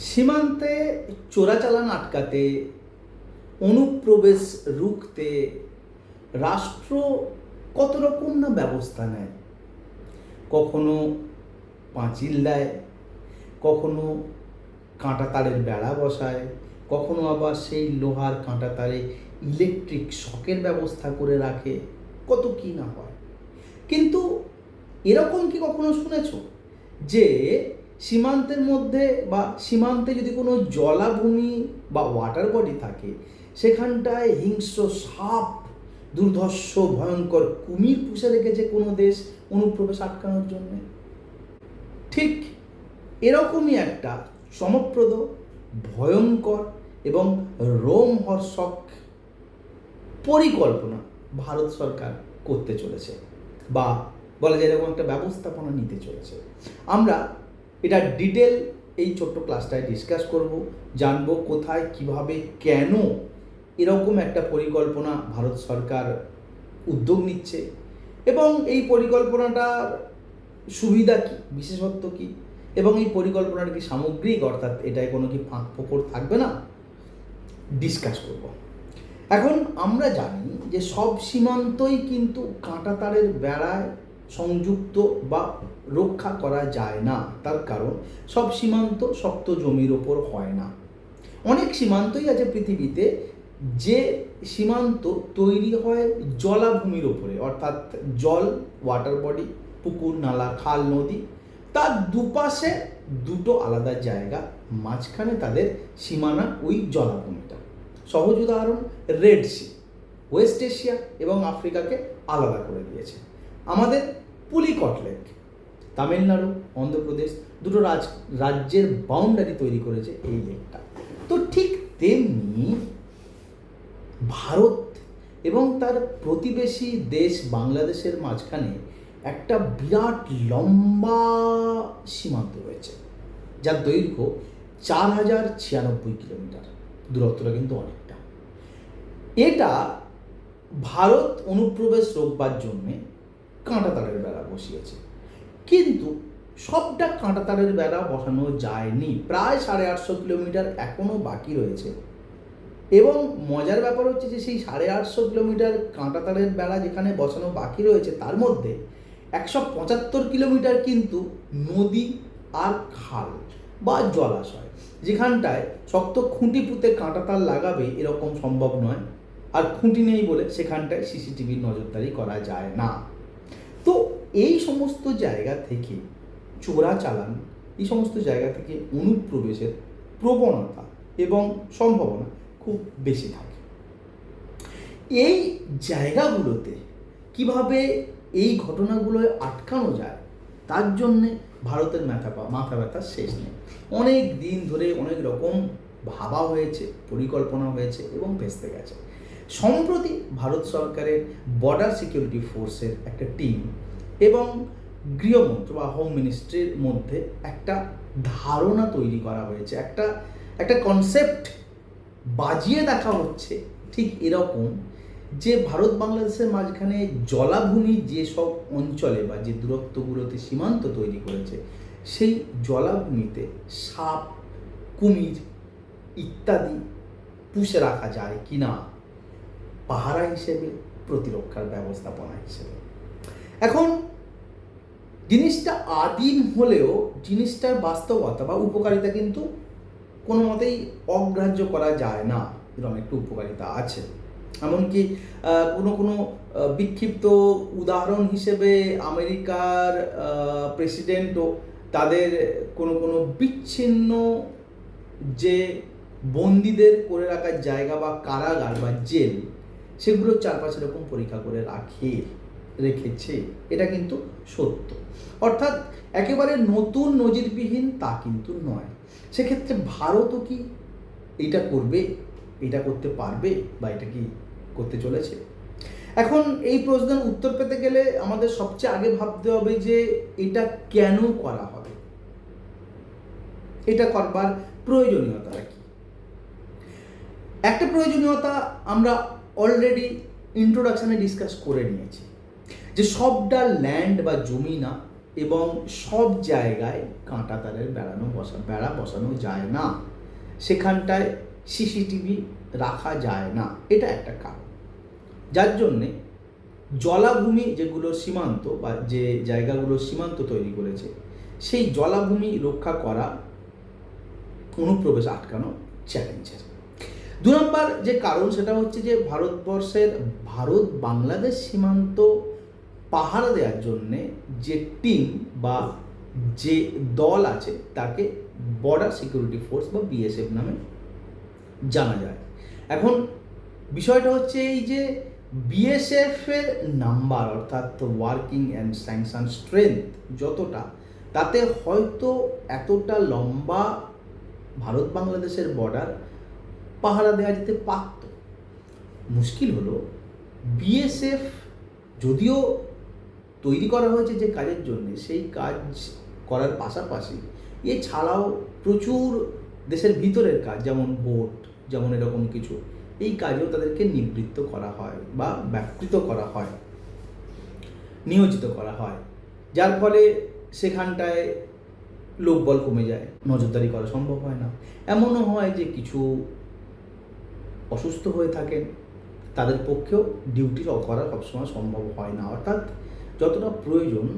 সীমান্তে চোরাচালান আটকাতে, অনুপ্রবেশ রুখতে রাষ্ট্র কত রকম না ব্যবস্থা নেয়। কখনো পাঁচিল দেয়, কখনো কাঁটা তারের বেড়া বসায়, কখনো আবার সেই লোহার কাঁটা তারে ইলেকট্রিক শকের ব্যবস্থা করে রাখে, কত কি না হয়। কিন্তু এরকম কি কখনো শুনেছ যে সীমান্তের মধ্যে বা সীমান্তে যদি কোনো জলাভূমি বা ওয়াটার বডি থাকে, সেখানটায় হিংস্র সাপ, দুর্ধর্ষ ভয়ঙ্কর কুমির পুষে রেখেছে কোনো দেশ অনুপ্রবেশ আটকানোর জন্য? ঠিক এরকমই একটা চমকপ্রদ, ভয়ঙ্কর এবং রোমহর্ষক পরিকল্পনা ভারত সরকার করতে চলেছে, বা বলা যায় এরকম একটা ব্যবস্থাপনা নিতে চলেছে। আমরা এটা ডিটেল এই ছোট্ট ক্লাসটায় ডিসকাস করব, জানবো কোথায়, কিভাবে, কেন এরকম একটা পরিকল্পনা ভারত সরকার উদ্যোগ নিচ্ছে, এবং এই পরিকল্পনাটার সুবিধা কী, বিশেষত্ব কী, এবং এই পরিকল্পনাটা কি সামগ্রিক, অর্থাৎ এটায় কোনো কি ফাঁক ফোকর থাকবে না, ডিসকাস করব। এখন আমরা জানি যে সব সীমান্তই কিন্তু কাঁটা তারের বেড়ায় সংযুক্ত বা রক্ষা করা যায় না। তার কারণ সব সীমান্ত শক্ত জমির ওপর হয় না। অনেক সীমান্তই আছে পৃথিবীতে যে সীমান্ত তৈরি হয় জলাভূমির ওপরে, অর্থাৎ জল, ওয়াটার বডি, পুকুর, নালা, খাল, নদী, তার দুপাশে দুটো আলাদা জায়গা, মাঝখানে তাদের সীমানা ওই জলাভূমিটা। সহজ উদাহরণ রেড সি, ওয়েস্ট এশিয়া এবং আফ্রিকাকে আলাদা করে দিয়েছে। আমাদের পুলিকট লেক, তামিলনাড়ু, অন্ধ্রপ্রদেশ, দুটো রাজ্যের বাউন্ডারি তৈরি করেছে এই লেকটা। তো ঠিক তেমনি ভারত এবং তার প্রতিবেশী দেশ বাংলাদেশের মাঝখানে একটা বিরাট লম্বা সীমান্ত রয়েছে, যার দৈর্ঘ্য 4096 কিলোমিটার। দূরত্বটা কিন্তু অনেকটা। এটা ভারত অনুপ্রবেশ রোকবার জন্যে কাঁটা তারের বেড়া বসিয়েছে, কিন্তু সবটা কাঁটা তারের বেড়া বসানো যায়নি। প্রায় 850 কিলোমিটার এখনও বাকি রয়েছে। এবং মজার ব্যাপার হচ্ছে যে সেই 850 কিলোমিটার কাঁটা তারের বেড়া যেখানে বসানো বাকি রয়েছে, তার মধ্যে 175 কিলোমিটার কিন্তু নদী আর খাল বা জলাশয়, যেখানটায় শক্ত খুঁটি পুঁতে কাঁটা তার লাগাবে এরকম সম্ভব নয়, আর খুঁটি নেই বলে সেখানটায় সিসিটিভির নজরদারি করা যায় না। তো এই সমস্ত জায়গা থেকে চোরাচালান, এই সমস্ত জায়গা থেকে অনুপ্রবেশের প্রবণতা এবং সম্ভাবনা খুব বেশি থাকে। এই জায়গাগুলোতে কিভাবে এই ঘটনাগুলো আটকানো যায়, তার জন্যে ভারতের মাথা ব্যথার শেষ নেই। অনেক দিন ধরে অনেক রকম ভাবা হয়েছে, পরিকল্পনা হয়েছে এবং ভেস্তে গেছে। সম্প্রতি ভারত সরকারের বর্ডার সিকিউরিটি ফোর্সের একটা টিম এবং গৃহমন্ত্র বা হোম মিনিস্ট্রির মধ্যে একটা ধারণা তৈরি করা হয়েছে, একটা কনসেপ্ট বাজিয়ে দেখা হচ্ছে ঠিক এরকম, যে ভারত বাংলাদেশের মাঝখানে জলাভূমি যেসব অঞ্চলে বা যে দূরত্বগুলোতে সীমান্ত তৈরি করেছে, সেই জলাভূমিতে সাপ, কুমির ইত্যাদি পুষে রাখা যায় কিনা, পাহারা হিসেবে, প্রতিরক্ষার ব্যবস্থাপনা হিসেবে। এখন জিনিসটা আদিম হলেও জিনিসটার বাস্তবতা বা উপকারিতা কিন্তু কোনো মতেই অগ্রাহ্য করা যায় না। এরকম একটু উপকারিতা আছে। এমনকি কোনো বিক্ষিপ্ত উদাহরণ হিসেবে আমেরিকার প্রেসিডেন্টও তাদের কোনো বিচ্ছিন্ন যে বন্দীদের করে রাখার জায়গা বা কারাগার বা জেল, সেগুলোর চারপাশে এরকম পরীক্ষা করে রেখেছে। এটা কিন্তু সত্য। অর্থাৎ একেবারে নতুন নজিরবিহীন তা কিন্তু নয়। সেক্ষেত্রে ভারতও কি এটা করবে, এটা করতে পারবে, বা এটা কি করতে চলেছে? এখন এই প্রশ্নের উত্তর পেতে গেলে আমাদের সবচেয়ে আগে ভাবতে হবে যে এটা কেন করা হবে, এটা করবার প্রয়োজনীয়তা কি। একটা প্রয়োজনীয়তা আমরা অলরেডি ইন্ট্রোডাকশনে ডিসকাস করে নিয়েছি, যে সবটা ল্যান্ড বা জমি না, এবং সব জায়গায় কাঁটা তারের বেড়া বসানো যায় না, সেখানটায় সিসিটিভি রাখা যায় না, এটা একটা কারণ। যার জন্যে জলাভূমি যেগুলো সীমান্ত বা যে জায়গাগুলো সীমান্ত তৈরি করেছে, সেই জলাভূমি রক্ষা করা, অনুপ্রবেশ আটকানো চ্যালেঞ্জের। 2 নম্বর যে কারণ সেটা হচ্ছে যে ভারত বাংলাদেশ সীমান্ত পাহারা দেওয়ার জন্যে যে টিম বা যে দল আছে তাকে বর্ডার সিকিউরিটি ফোর্স বা বিএসএফ নামে জানা যায়। এখন বিষয়টা হচ্ছে এই যে বিএসএফ এর নাম্বার অর্থাৎ ওয়ার্কিং অ্যান্ড স্যাংশন স্ট্রেংথ যতটা, তাতে হয়তো এতটা লম্বা ভারত বাংলাদেশের বর্ডার পাহারা দেওয়া যেতে পারত। মুশকিল হলো বিএসএফ যদিও তৈরি করা হয়েছে যে কাজের জন্য, সেই কাজ করার পাশাপাশি এছাড়াও প্রচুর দেশের ভিতরের কাজ, যেমন ভোট, যেমন এরকম কিছু, এই কাজেও তাদেরকে নিবৃত্ত করা হয় বা ব্যাপৃত করা হয়, নিয়োজিত করা হয়, যার ফলে সেখানটায় লোকবল কমে যায়, নজরদারি করা সম্ভব হয় না। এমনও হয় যে কিছু অসুস্থ হয়ে থাকেন, তাদের পক্ষেও ডিউটি করা সবসময় সম্ভব হয় না। অর্থাৎ যতটা প্রয়োজন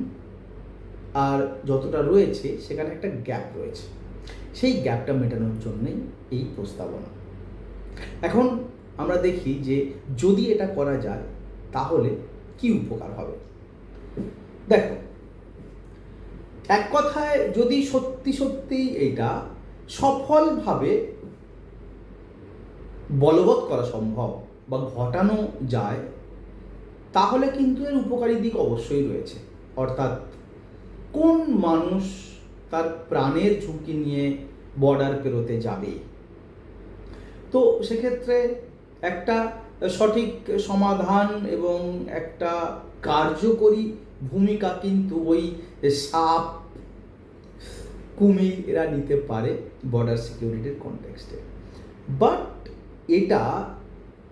আর যতটা রয়েছে সেখানে একটা গ্যাপ রয়েছে, সেই গ্যাপটা মেটানোর জন্যই এই প্রস্তাবনা। এখন আমরা দেখি যে যদি এটা করা যায় তাহলে কি উপকার হবে। দেখো, এক কথায় যদি সত্যি সত্যি এটা সফলভাবে বলবৎ করা সম্ভব বা ঘটানো যায়, তাহলে কিন্তু এর উপকারী দিক অবশ্যই রয়েছে। অর্থাৎ কোন মানুষ তার প্রাণের ঝুঁকি নিয়ে বর্ডার পেরোতে যাবে? তো সেক্ষেত্রে একটা সঠিক সমাধান এবং একটা কার্যকরী ভূমিকা কিন্তু ওই সাপ, কুমির এরা নিতে পারে বর্ডার সিকিউরিটির কনটেক্সটে। বাট এটা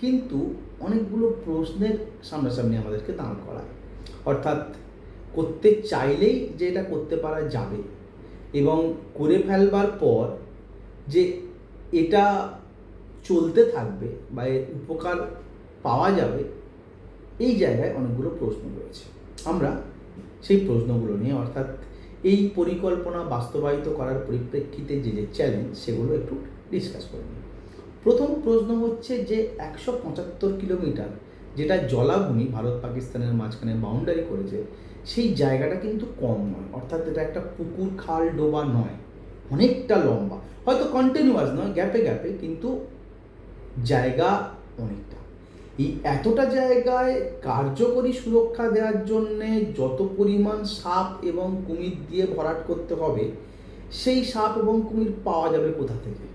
কিন্তু অনেকগুলো প্রশ্নের সামনাসামনি আমাদেরকে দাঁড় করায়। অর্থাৎ করতে চাইলেই যে এটা করতে পারা যাবে এবং করে ফেলবার পর যে এটা চলতে থাকবে বা এর উপকার পাওয়া যাবে, এই জায়গায় অনেকগুলো প্রশ্ন রয়েছে। আমরা সেই প্রশ্নগুলো নিয়ে, অর্থাৎ এই পরিকল্পনা বাস্তবায়িত করার পরিপ্রেক্ষিতে যে যে চ্যালেঞ্জ, সেগুলো একটু ডিসকাস করে নিই। প্রথম প্রশ্ন হচ্ছে যে 175 কিলোমিটার যেটা জলাভূমি ভারত পাকিস্তানের মাঝখানে বাউন্ডারি করেছে, সেই জায়গাটা কিন্তু কম নয়। অর্থাৎ এটা একটা পুকুর, খাল, ডোবা নয়, অনেকটা লম্বা, হয়তো কন্টিনিউয়াস নয়, গ্যাপে গ্যাপে, কিন্তু জায়গা অনেকটা। এই এতটা জায়গায় কার্যকরী সুরক্ষা দেওয়ার জন্যে যত পরিমাণ সাপ এবং কুমির দিয়ে ভরাট করতে হবে, সেই সাপ এবং কুমির পাওয়া যাবে কোথা থেকে?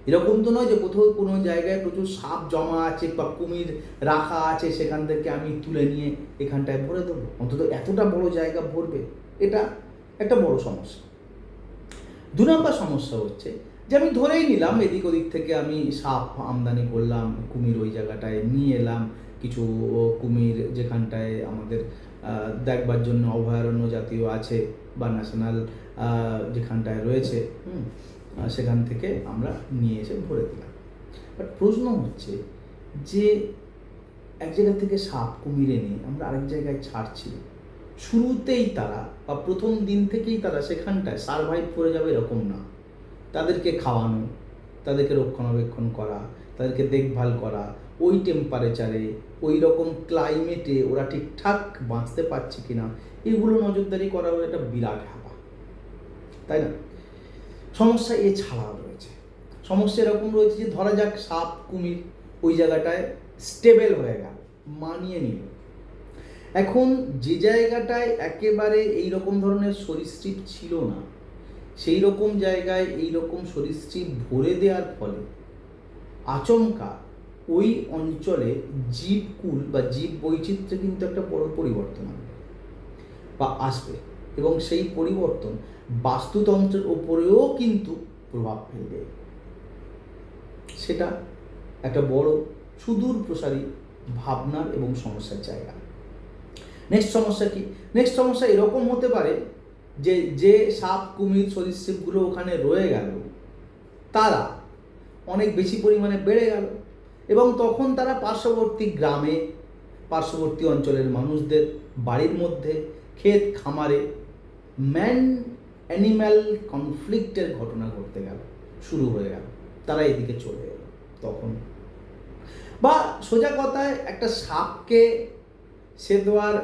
এরকম তো নয় যে কোথাও কোনো জায়গায় প্রচুর সাপ জমা আছে বা কুমির রাখা আছে, সেখান থেকে আমি তুলে নিয়ে এখানটায় ভরে দেবো। অন্তত এতটা বড় জায়গা ভরবে, এটা একটা বড় সমস্যা। 2 নম্বর সমস্যা হচ্ছে যে আমি ধরেই নিলাম এদিক ওদিক থেকে আমি সাপ আমদানি করলাম, কুমির ওই জায়গাটায় নিয়ে এলাম, কিছু কুমির যেখানটায় আমাদের দেখবার জন্য অভয়ারণ্য জাতীয় আছে বা ন্যাশনাল যেখানটায় রয়েছে, সেখান থেকে আমরা নিয়ে এসে ভরে দিলাম। বাট প্রশ্ন হচ্ছে যে এক জায়গা থেকে সাপ কুমির এনে আমরা আরেক জায়গায় ছাড়ছি, শুরুতেই তারা বা প্রথম দিন থেকেই তারা সেখানটায় সারভাইভ করে যাবে এরকম না। তাদেরকে খাওয়ানো, তাদেরকে রক্ষণাবেক্ষণ করা, তাদেরকে দেখভাল করা, ওই টেম্পারেচারে, ওই রকম ক্লাইমেটে ওরা ঠিকঠাক বাঁচতে পারছে কিনা, এগুলো নজরদারি করা একটা বিরাট হ্যাপা, তাই না? সমস্যা এছাড়াও রয়েছে। সমস্যা এরকম রয়েছে যে ধরা যাক সাপ কুমির ওই জায়গাটায় স্টেবল হয়ে গেল, মানিয়ে নিল। এখন যে জায়গাটায় একেবারে এই রকম ধরনের সরীসৃপ ছিল না, সেই রকম জায়গায় এই রকম সরীসৃপ ভরে দেওয়ার ফলে আচমকা ওই অঞ্চলে জীবকুল বা জীব বৈচিত্র্যে কিন্তু একটা বড় পরিবর্তন আসবে বা আসবে, এবং সেই পরিবর্তন বাস্তুতন্ত্রের ওপরেও কিন্তু প্রভাব ফেলবে। সেটা একটা বড় সুদূর প্রসারী ভাবনার এবং সমস্যার জায়গা। নেক্সট সমস্যা কি? নেক্সট সমস্যা এরকম হতে পারে যে যে সাপ কুমির সরীসৃপগুলো ওখানে রয়ে গেল তারা অনেক বেশি পরিমাণে বেড়ে গেল, এবং তখন তারা পার্শ্ববর্তী গ্রামে, পার্শ্ববর্তী অঞ্চলের মানুষদের বাড়ির মধ্যে, ক্ষেত খামারে ম্যান অ্যানিম্যাল কনফ্লিক্টের ঘটনা ঘটতে গেল, শুরু হয়ে গেল, তারা এদিকে চলে এলো তখন। বা সোজা কথায় একটা সাপকে সে তো আর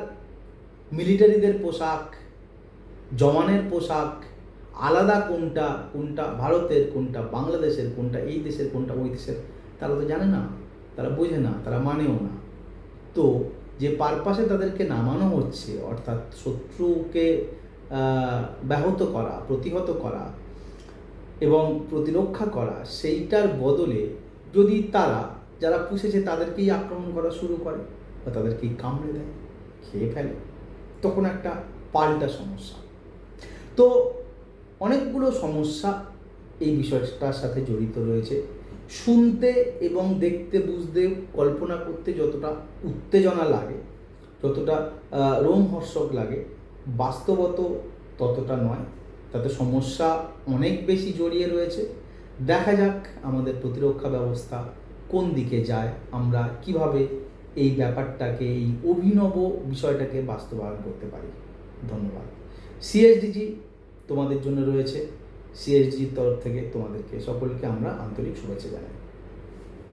মিলিটারিদের পোশাক, জওয়ানের পোশাক, আলাদা কোনটা কোনটা ভারতের, কোনটা বাংলাদেশের, কোনটা এই দেশের, কোনটা ওই দেশের, তারা তো জানে না, তারা বোঝে না, তারা মানেও না। তো যে পারপাসে তাদেরকে নামানো হচ্ছে, অর্থাৎ শত্রুকে ব্যাহত করা, প্রতিহত করা এবং প্রতিরক্ষা করা, সেইটার বদলে যদি তারা যারা পুষেছে তাদেরকেই আক্রমণ করা শুরু করে বা তাদেরকেই কামড়ে দেয়, খেয়ে ফেলে, তখন একটা পাল্টা সমস্যা। তো অনেকগুলো সমস্যা এই বিষয়টার সাথে জড়িত রয়েছে। শুনতে এবং দেখতে, বুঝতে, কল্পনা করতে যতটা উত্তেজনা লাগে, যতটা রোমহর্ষক লাগে, বাস্তবত ততটা নয়। তাতে সমস্যা অনেক বেশি জড়িয়ে রয়েছে। দেখা যাক আমাদের প্রতিরক্ষা ব্যবস্থা কোন দিকে যায়, আমরা কিভাবে এই ব্যাপারটাকে, এই অভিনব বিষয়টাকে বাস্তবায়ন করতে পারি। ধন্যবাদ। সিএসডিজি তোমাদের জন্য রয়েছে। সিএসডির তরফ থেকে তোমাদেরকে সকলকে আমরা আন্তরিক শুভেচ্ছা জানাই।